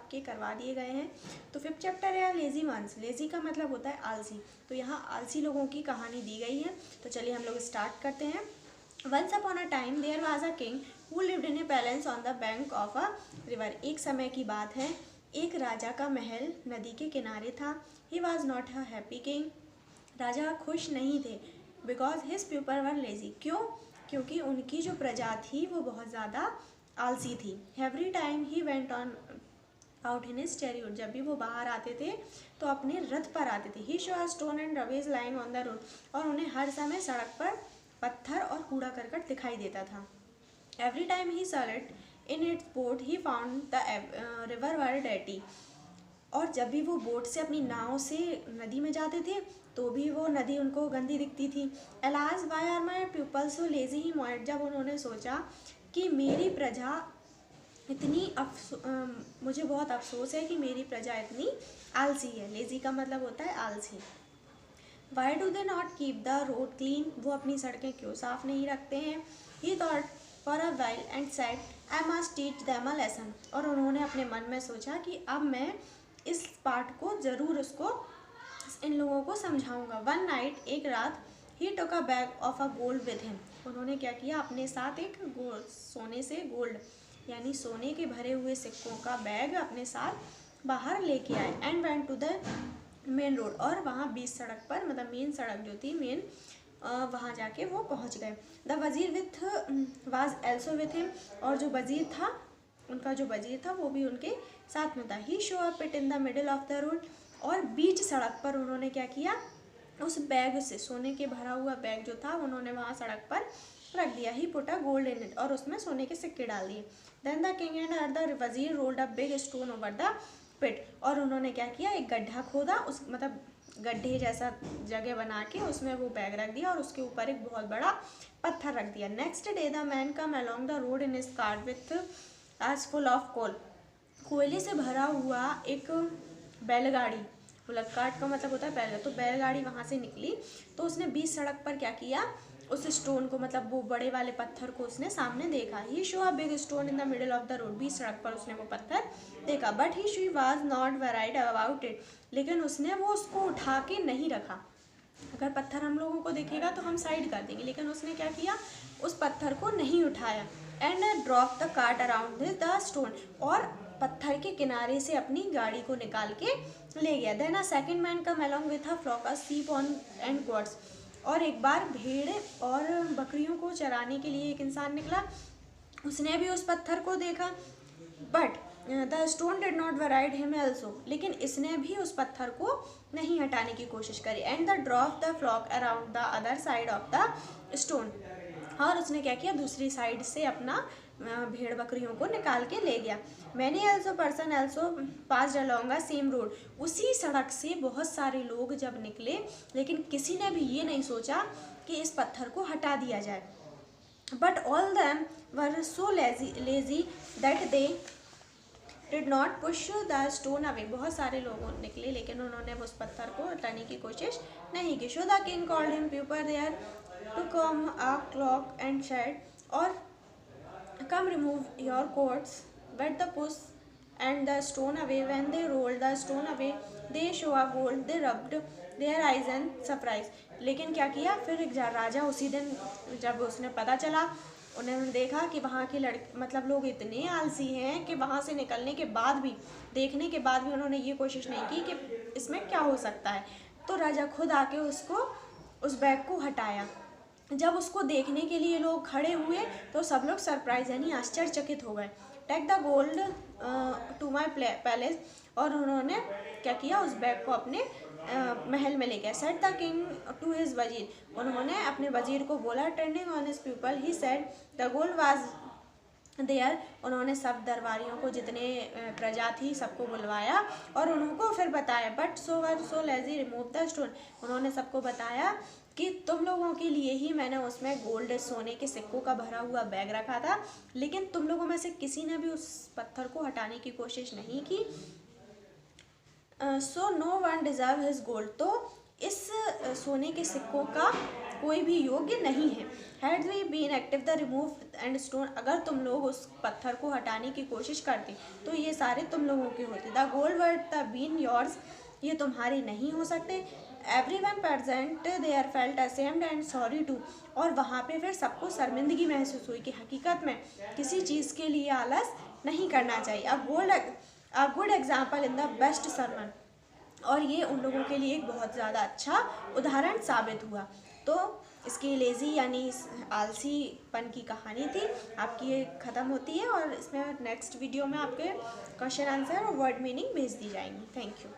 आपके करवा दिए गए हैं। तो 5th चैप्टर है लेजी वंस। लेजी का मतलब होता है आलसी, तो यहाँ आलसी लोगों की कहानी दी गई है। तो चलिए हम लोग स्टार्ट करते हैं। Once upon a time there was a king who lived in a palace on the bank of a river. एक समय की बात है, एक राजा का महल नदी के किनारे था। He was not a happy king. राजा खुश नहीं थे। Because his people were lazy. क्यों? क्योंकि उनकी जो प्रजा थी वो बहुत ज़्यादा आलसी थी। Every time he went on out in his chariot. जब भी वो बाहर आते थे तो अपने रथ पर आते थे। He saw stone and rubbish lying on the road. और उन्हें हर समय सड़क पर पत्थर और कूड़ा करकट दिखाई देता था। Every time he solid in its boat he found the river were dirty. और जब भी वो बोट से अपनी नाव से नदी में जाते थे तो भी वो नदी उनको गंदी दिखती थी। Alas why are my people so lazy he मोइट। जब उन्होंने सोचा कि मेरी प्रजा इतनी मुझे बहुत अफसोस है कि मेरी प्रजा इतनी आलसी है। लेजी का मतलब होता है आलसी। Why do they not keep the road clean. वो अपनी सड़कें क्यों साफ नहीं रखते हैं। ही thought for a while and said I must teach them a lesson. और उन्होंने अपने मन में सोचा कि अब मैं इस पाठ को ज़रूर उसको इन लोगों को समझाऊंगा। वन नाइट, एक रात, he took a bag of a gold with him. उन्होंने क्या किया, अपने साथ एक सोने से गोल्ड यानी सोने के भरे हुए सिक्कों का बैग अपने साथ बाहर लेके आए। And went to the main road. और वहाँ बीच सड़क पर, मतलब मेन सड़क जो थी मेन, वहाँ जाके वो पहुँच गए। द वजीर with was also with him. और जो वजीर था, उनका जो वजीर था वो भी उनके साथ में था। He show up it in the middle of the road. और बीच सड़क पर उन्होंने क्या किया, उस बैग से, सोने के भरा हुआ बैग जो था, उन्होंने वहाँ सड़क पर रख दिया। He put a gold in it. और उसमें सोने के सिक्के डाल दिए। Then the king and the वजीर rolled a big stone over the pit. और उन्होंने क्या किया, एक गड्ढा खोदा, उस मतलब गड्ढे जैसा जगह बना के उसमें वो बैग रख दिया और उसके ऊपर एक बहुत बड़ा पत्थर रख दिया। Next day the man come along the road in his cart with its full of coal. कोयले से भरा हुआ एक बैलगाड़ी, बुलक कार्ट का मतलब होता है बैल, तो बैलगाड़ी वहाँ से निकली। तो उसने बीच सड़क पर क्या किया, उस स्टोन को, मतलब वो बड़े वाले पत्थर को उसने सामने देखा। He show a big stone in the middle of the road. बीच सड़क पर उसने वो पत्थर देखा। But he she was not worried about it. लेकिन उसने वो उसको उठा के नहीं रखा। अगर पत्थर हम लोगों को दिखेगा तो हम साइड कर देंगे, लेकिन उसने क्या किया, उस पत्थर को नहीं उठाया। And drop the cart around the stone. और पत्थर के किनारे से अपनी गाड़ी को निकाल के ले गया। Then a second man come along with a flock a sheep on and goats. और एक बार भेड़ और बकरियों को चराने के लिए एक इंसान निकला। उसने भी उस पत्थर को देखा। But the stone did not worried him also. लेकिन इसने भी उस पत्थर को नहीं हटाने की कोशिश करी। And the drop the flock around the other side of the stone. और उसने क्या किया, दूसरी साइड से अपना भेड़ बकरियों को निकाल के ले गया। Many also person also pass along a same road. उसी सड़क से बहुत सारे लोग जब निकले, लेकिन किसी ने भी ये नहीं सोचा कि इस पत्थर को हटा दिया जाए। But all them were so lazy that they did not push the stone away. बहुत सारे लोग निकले लेकिन उन्होंने उस पत्थर को हटाने की कोशिश नहीं की। So the king called him people there to come a clock and shed. और come remove your coats, wet the puss and the stone away. When they rolled the stone away, they show a gold, they rubbed their eyes and surprise. लेकिन क्या किया फिर एक राजा, उसी दिन जब उसने पता चला, उन्होंने देखा कि वहाँ के लड़के, मतलब लोग इतने आलसी हैं कि वहाँ से निकलने के बाद भी, देखने के बाद भी उन्होंने ये कोशिश नहीं की कि इसमें क्या हो सकता है। तो राजा खुद आके उसको, उस बैग को हटाया। जब उसको देखने के लिए लोग खड़े हुए तो सब लोग सरप्राइज यानी आश्चर्यचकित हो गए। Take the gold to my palace. और उन्होंने क्या किया, उस बैग को अपने महल में ले गया। Said the king to his वजीर। उन्होंने अपने वजीर को बोला, turning on his people he said the gold was there. उन्होंने सब दरबारियों को, जितने प्रजा थी, सबको बुलवाया और उनको फिर बताया। But so lazy remove the stone. उन्होंने सबको बताया कि तुम लोगों के लिए ही मैंने उसमें गोल्ड, सोने के सिक्कों का भरा हुआ बैग रखा था, लेकिन तुम लोगों में से किसी ने भी उस पत्थर को हटाने की कोशिश नहीं की। So no one deserve his gold. तो इस सोने के सिक्कों का कोई भी योग्य नहीं है। Had we been active the remove and stone, अगर तुम लोग उस पत्थर को हटाने की कोशिश करते तो ये सारे तुम लोगों के होते। The gold would the been yours, ये तुम्हारे नहीं हो सकते। Every one present there felt ashamed and sorry too, और वहाँ पे फिर सबको शर्मिंदगी महसूस हुई कि हकीकत में किसी चीज़ के लिए आलस नहीं करना चाहिए। A good example in the best sermon, और ये उन लोगों के लिए एक बहुत ज़्यादा अच्छा उदाहरण साबित हुआ। तो इसकी लेज़ी यानी आलसीपन की कहानी थी आपकी, ये ख़त्म होती है और इसमें नेक्स्ट वीडियो में आपके क्वेश्चन आंसर और वर्ड मीनिंग भेज दी जाएंगी। Thank you.